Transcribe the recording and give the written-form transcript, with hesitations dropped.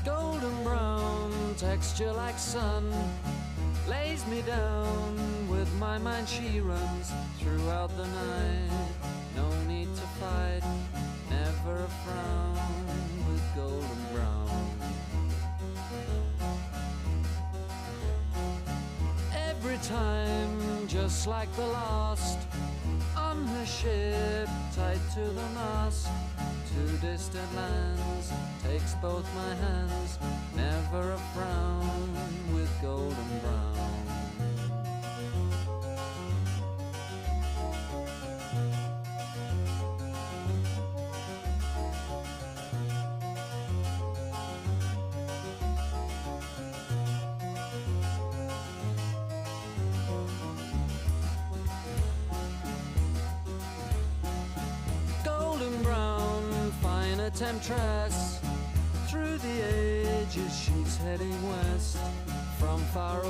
Golden brown texture like sun lays me down. With my mind she runs throughout the night. No need to fight, never a frown with golden brown. Every time, just like the last, on her ship, tied to the mast, to distant lands, takes both my hands, never a frown with golden brown. Golden brown, fine a temptress, through the ages she's heading west, from far away.